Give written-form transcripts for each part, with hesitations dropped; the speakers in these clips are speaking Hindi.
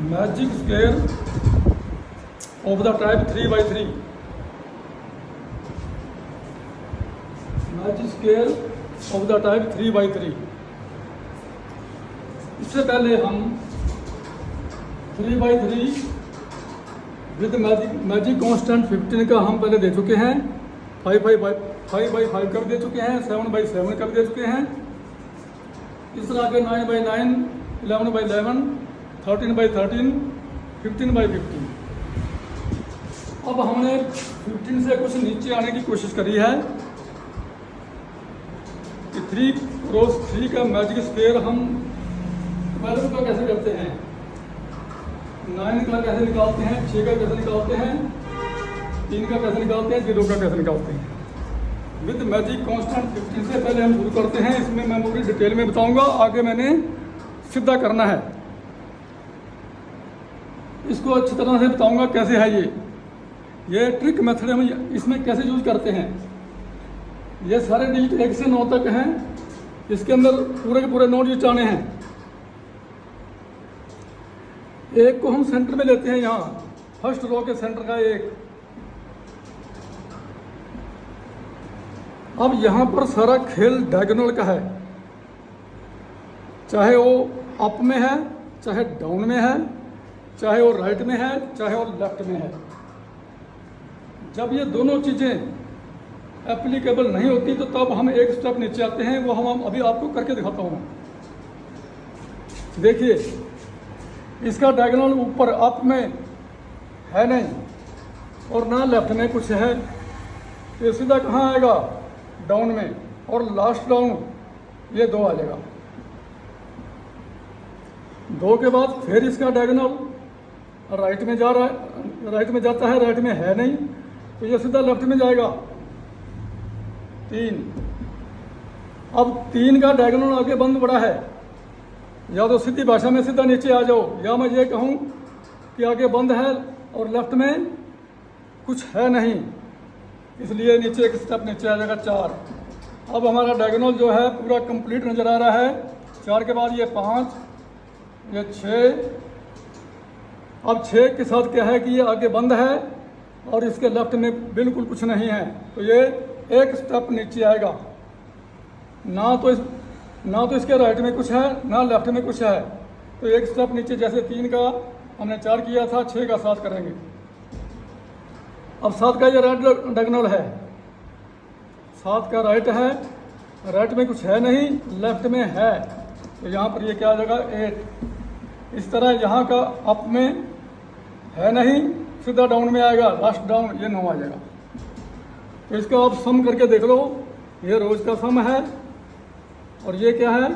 Magic square of the type 3x3। Magic square of the type 3x3। इससे पहले हम 3x3 विद मैजिक कांस्टेंट 15 का हम पहले दे चुके हैं। 5x5 का भी दे चुके हैं, 7x7 का भी दे चुके हैं। इस तरह के 9x9, 11x11, 13x13, 15x15। अब हमने 15 से कुछ नीचे आने की कोशिश करी है कि 3x3 का मैजिक स्क्वायर हम 12 का कैसे करते हैं, 9 का कैसे निकालते हैं, 6 का कैसे निकालते हैं, 3 का कैसे निकालते हैं, 0 का कैसे निकालते हैं। विद मैजिक कांस्टेंट 15 से पहले हम शुरू करते हैं। इसमें मैं पूरी डिटेल में बताऊंगा, आगे मैंने सीधा करना है। इसको अच्छी तरह से बताऊंगा कैसे है ये ट्रिक मेथड हम इसमें कैसे यूज करते हैं। ये सारे डिजिट 1 से 9 तक हैं। इसके अंदर पूरे के पूरे 9 डिजिट आने हैं। एक को हम सेंटर में लेते हैं, यहाँ फर्स्ट रो के सेंटर का एक। अब यहाँ पर सारा खेल डायगोनल का है, चाहे वो अप में है, चाहे डाउन में है, चाहे वो राइट में है, चाहे वो लेफ्ट में है। जब ये दोनों चीज़ें एप्लीकेबल नहीं होती तो तब हम एक स्टेप नीचे आते हैं। वो हम अभी आपको करके दिखाता हूँ। देखिए, इसका डायगोनल ऊपर अप में है नहीं और ना लेफ्ट में कुछ है, ये सीधा कहाँ आएगा, डाउन में। और लास्ट डाउन ये 2 आ जाएगा। 2 के बाद फिर इसका डायगोनल राइट में जा रहा है, राइट में जाता है, राइट में है नहीं तो ये सीधा लेफ्ट में जाएगा, 3। अब 3 का डायगोनल आगे बंद पड़ा है। या तो सीधी भाषा में सीधा नीचे आ जाओ, या मैं ये कहूँ कि आगे बंद है और लेफ्ट में कुछ है नहीं, इसलिए नीचे एक स्टेप नीचे आ जाएगा, 4। अब हमारा डायगोनल जो है पूरा कंप्लीट नज़र आ रहा है। 4 के बाद ये 5, ये 6। अब 6 के साथ क्या है कि ये आगे बंद है और इसके लेफ्ट में बिल्कुल कुछ नहीं है, तो ये एक स्टेप नीचे आएगा। ना तो इसके राइट में कुछ है, ना लेफ्ट में कुछ है, तो एक स्टेप नीचे। जैसे 3 का हमने 4 किया था, 6 का 7 करेंगे। अब 7 का ये राइट डायगोनल है, 7 का राइट है, राइट में कुछ है नहीं, लेफ्ट में है, तो यहाँ पर ये क्या आ जाएगा, 8। इस तरह यहाँ का अप में है नहीं, सीधा डाउन में आएगा, लास्ट डाउन ये 9 आ जाएगा। तो इसको आप सम करके देख लो। ये रोज का सम है और ये क्या है,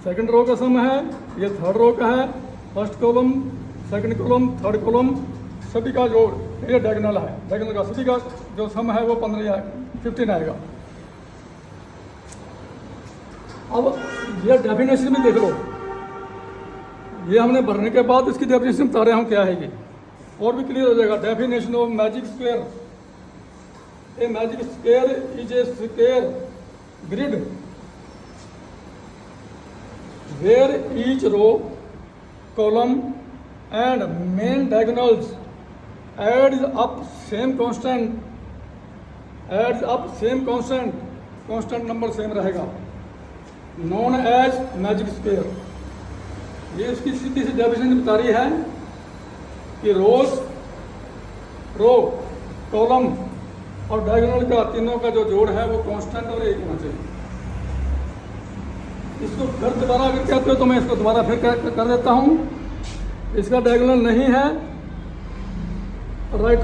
सेकंड रो का सम है, ये थर्ड रो का है। First column, second column, third column सभी का जो ये डायगोनल है, डायगोनल का सभी का जो सम है वो 15 आएगा। अब ये डेफिनेशन में देख लो, ये हमने भरने के बाद इसकी डेफिनेशन बता रहे हम क्या है, ये और भी क्लियर हो जाएगा। Definition of magic square, a magic square is a square grid where each row, column and main diagonals adds up same constant number same रहेगा, known as मैजिक स्क्वायर। ये इसकी सीधी सी डेफिनेशन बता रही है कि रो, कॉलम और डायगोनल का तीनों का जो जोड़ है वो कांस्टेंट और एक होना चाहिए। इसको फिर दोबारा अगर कहते हो तो मैं इसको दोबारा फिर कर देता हूँ। इसका डायगोनल नहीं है राइट,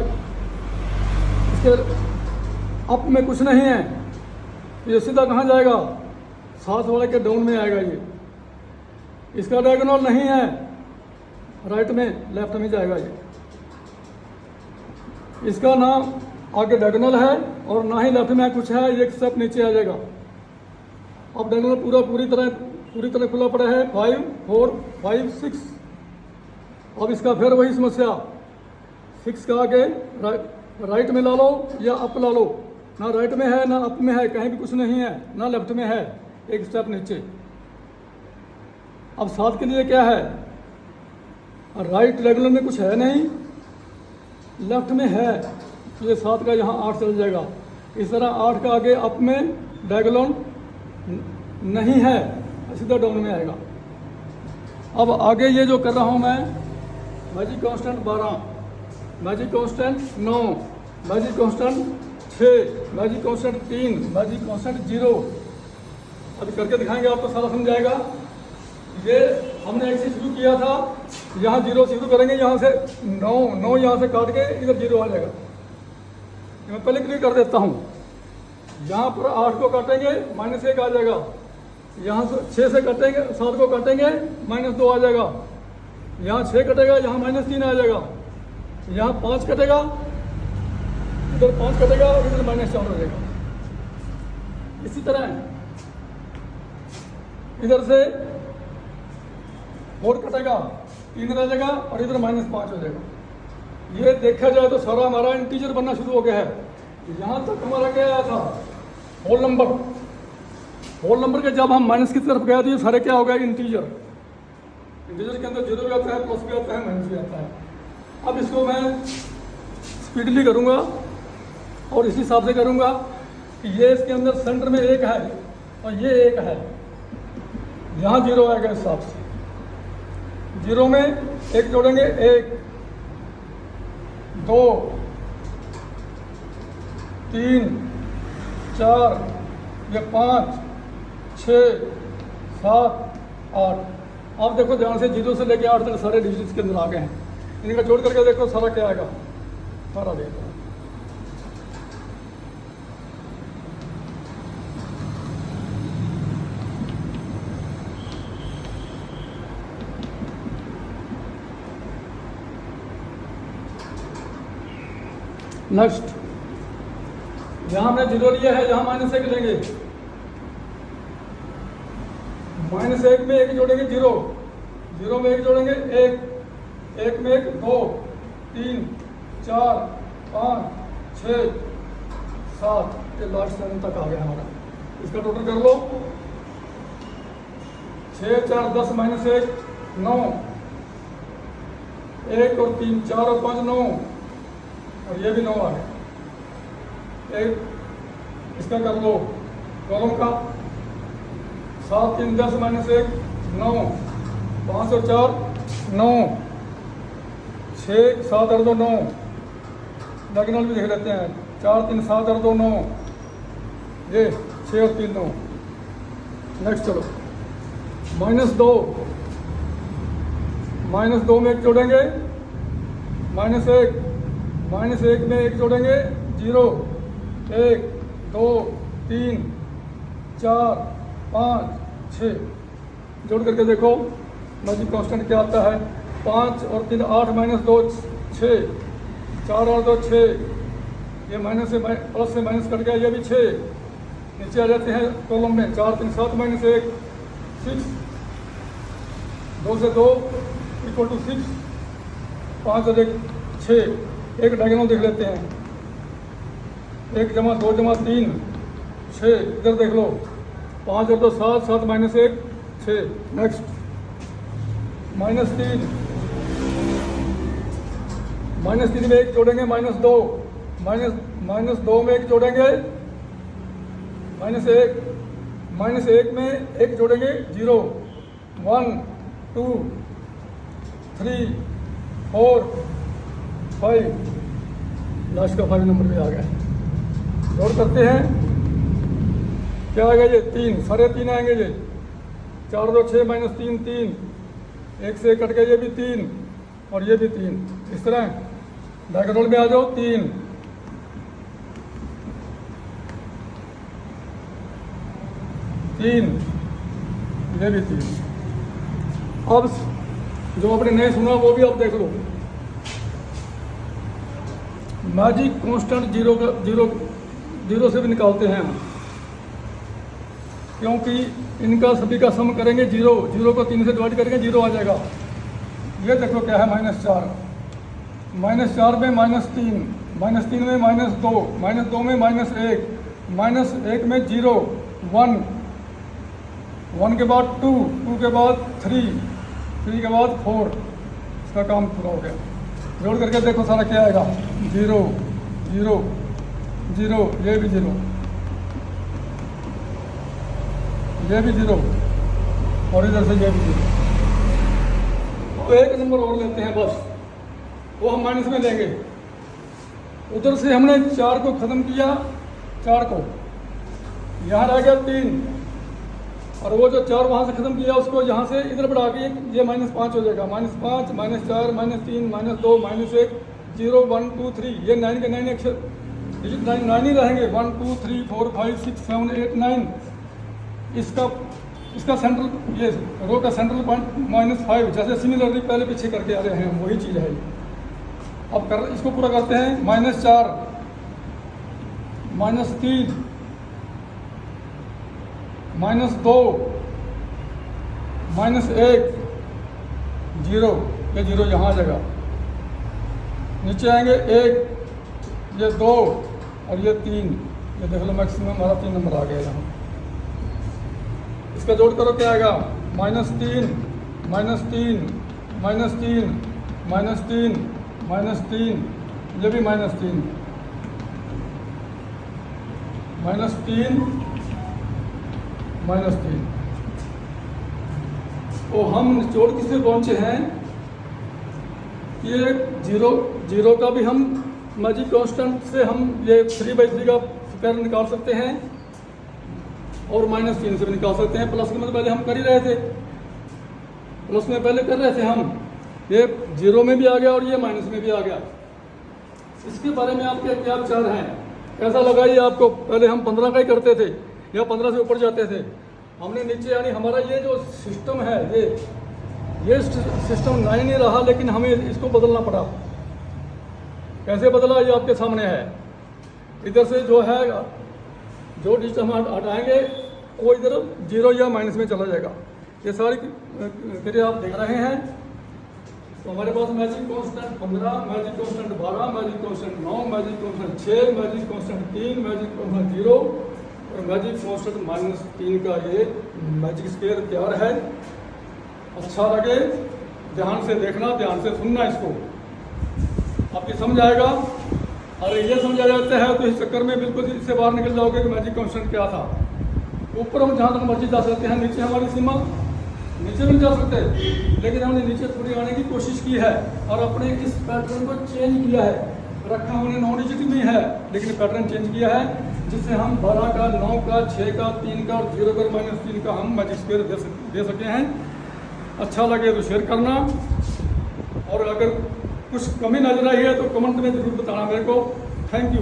इसके अप में कुछ नहीं है, तो ये सीधा कहाँ जाएगा, 7 वाले के डाउन में आएगा। ये इसका डायगोनल नहीं है राइट में, लेफ्ट में जाएगा। ये इसका ना आगे डायगोनल है और ना ही लेफ्ट में कुछ है, एक स्टेप नीचे आ जाएगा। अब डायगोनल पूरी तरह खुला पड़ा है, 5, 4, 5, 6। अब इसका फिर वही समस्या, 6 का आगे राइट में ला लो या अप ला लो, ना राइट में है ना अप में है, कहीं भी कुछ नहीं है, ना लेफ्ट में है, एक स्टेप नीचे। अब 7 के लिए क्या है, और राइट डायगोनल में कुछ है नहीं, लेफ्ट में है, तो ये 7 का यहाँ 8 चल जाएगा। इस तरह 8 का आगे अप में डायगोनल नहीं है, सीधा डाउन में आएगा। अब आगे ये जो कर रहा हूँ मैं, magic constant 12, magic constant 9, magic constant 6, magic constant 3, magic constant 0। अभी करके दिखाएंगे, आपको सारा समझाएगा। ये हमने एक से शुरू किया था, यहाँ 0 से शुरू करेंगे, यहाँ से 9 यहाँ से काट के इधर 0 आ जाएगा। मैं पहले क्लियर कर देता हूँ। यहाँ पर 8 को काटेंगे, -1 आ जाएगा। यहाँ से 6 से काटेंगे, 7 को काटेंगे, -2 आ जाएगा। यहाँ 6 कटेगा, यहाँ -3 आ जाएगा। यहाँ 5 कटेगा, इधर 5 कटेगा और इधर -4 हो जाएगा। इसी तरह इधर से 4 कटेगा, 3 रह जाएगा और इधर -5 हो जाएगा। ये देखा जाए तो सारा हमारा इंटीजर बनना शुरू हो गया है। यहाँ तक हमारा क्या आया था, होल नंबर। होल नंबर के जब हम माइनस की तरफ गए तो ये सारे क्या हो गया, इंटीजर। इंटीजर के अंदर 0 भी आता है, प्लस भी आता है, माइनस भी आता है। अब इसको मैं स्पीडली करूँगा और इसी हिसाब से करूँगा कि ये इसके अंदर सेंटर में 1 है और ये 1 है, यहाँ 0 आएगा। इस हिसाब से 0 में 1 जोड़ेंगे, 1 2 3 4, ये 5 6 7 8। आप देखो ध्यान से, 0 से लेके 8 तक सारे डिजिट्स के अंदर आ गए हैं। इनका जोड़ करके देखो सारा क्या आएगा, सारा देखो। नेक्स्ट, यहाँ हमने 0 लिया है, यहाँ -1 लेंगे। -1 में 1 जोड़ेंगे, 0 0 में 1 जोड़ेंगे, 1 में 1 2 3 4 5 6 7, ये लास्ट 7 तक आ गया हमारा। इसका टोटल कर लो, 6 4 10 -1 9, 1 और 3 4 और 5 9, और ये भी 9 आ गया। एक इसका कर लो कॉलम का, 7 3 10 -1 9, 5 और 4 9, 6 7 और 2 9। डायगोनल भी देख लेते हैं, 4 3 7 और 2 9, ये 6 और 3 9। नेक्स्ट चलो, -2 -2 में 1 जोड़ेंगे, -1 -1 में 1 जोड़ेंगे, 0 1 2 3 4 5 6। जोड़ करके देखो मैजिक कांस्टेंट क्या आता है, 5 और 3 8 -2 6, 4 और 2 6, ये माइनस से प्लस से माइनस कट गया, ये भी 6। नीचे आ जाते हैं कॉलम में, 4 3 7 -1 6, 2 से 2 = 6, 5 और 1 6। एक डायगोनल देख लेते हैं, 1 जमा 2 जमा 3 6, इधर देख लो, 5 और 2 7 7 -1 6। नेक्स्ट, -3 में 1 जोड़ेंगे, -2 -2 में 1 जोड़ेंगे, -1 में 1 जोड़ेंगे, 0 1 2 3 4 5, लास्ट का 5 नंबर भी आ गया। जोड़ करते हैं, क्या आएगा, ये 3, सारे 3 आएंगे। ये 4 2 6 -3 3, 1 से कट गया, ये भी 3 और ये भी 3। इस तरह डायगोनल में आ जाओ, 3 3, ये भी 3। अब जो आपने नहीं सुना वो भी आप देख लो। मैजिक कांस्टेंट 0 से भी निकालते हैं हम, क्योंकि इनका सभी का सम करेंगे 0 को 3 से डिवाइड करेंगे, 0 आ जाएगा। ये देखो क्या है, -4 -4 में -3 -3 में -2 -2 में -1 में 0 1 के बाद 2 के बाद 3 के बाद 4 इसका काम पूरा हो गया। जोड़ करके देखो सारा क्या आएगा, 0 0 0, ये भी 0, ये भी 0 और इधर से ये भी 0। तो एक नंबर और लेते हैं बस, वो हम माइनस में लेंगे। उधर से हमने 4 को ख़त्म किया, 4 को यहाँ रह गया 3, और वो जो 4 वहाँ से ख़त्म किया उसको यहाँ से इधर बढ़ा के ये -5 हो जाएगा। -5 -4 -3 -2 -1 0 1 2 3, ये 9 के 9 अक्षर डिजिट 9 ही रहेंगे। 1 2 3 4 5 6 7 8 9। इसका सेंट्रल, ये रो का सेंट्रल पॉइंट -5, जैसे सिमिलरली पहले पीछे करके आ रहे हैं वही चीज़ है। अब इसको पूरा करते हैं। -4 -3 -2 -1 0, ये 0 यहाँ आ जाएगा। नीचे आएंगे 1, ये 2 और ये 3, ये देख लो मैक्सिमम हमारा 3 नंबर आ गया यहाँ। इसका जोड़ करो क्या आएगा, -3 -3 -3 -3 -3, ये भी -3 -3। तो हम जोड़ किससे पहुंचे हैं, ये 0 का भी हम मैजिक कांस्टेंट से हम ये 3/3 का फिगर निकाल सकते हैं और -3 से भी निकाल सकते हैं। प्लस के मतलब पहले हम कर ही रहे थे, प्लस में पहले कर रहे थे हम, ये 0 में भी आ गया और ये माइनस में भी आ गया। इसके बारे में आपके क्या विचार हैं, कैसा लगा ये आपको? पहले हम 15 का ही करते थे या 15 से ऊपर जाते थे। हमने नीचे यानी हमारा ये जो सिस्टम है ये सिस्टम नहीं रहा, लेकिन हमें इसको बदलना पड़ा। कैसे बदला ये आपके सामने है। इधर से जो है जो डिजिट हम हटाएंगे वो इधर 0 या माइनस में चला जाएगा। ये सारी क्रिया आप देख रहे हैं। तो हमारे पास magic constant 15, magic constant 12, magic constant 9, magic constant 6, magic constant 3, magic constant 0 और मैजिक कांस्टेंट -3 का ये मैजिक स्क्वायर तैयार है। अच्छा लगे ध्यान से देखना, ध्यान से सुनना, इसको आपकी समझ आएगा। अरे ये समझा जाता है तो इस चक्कर में बिल्कुल इससे बाहर निकल जाओगे कि मैजिक कांस्टेंट क्या था। ऊपर हम जहाँ तक मर्जी जा सकते हैं, नीचे हमारी सीमा, नीचे भी जा सकते हैं, लेकिन हमने नीचे थोड़ी आने की कोशिश की है और अपने इस पैटर्न को चेंज किया है। रखा हमने 9 डिजिट में है, लेकिन पैटर्न चेंज किया है जिससे हम 12 का, 9 का, 6 का, 3 का और 0 का -3 का हम मैजिक स्क्वायर दे सके हैं। अच्छा लगे तो शेयर करना, और अगर कुछ कमी नजर आई है तो कमेंट में जरूर बताना मेरे को। Thank you.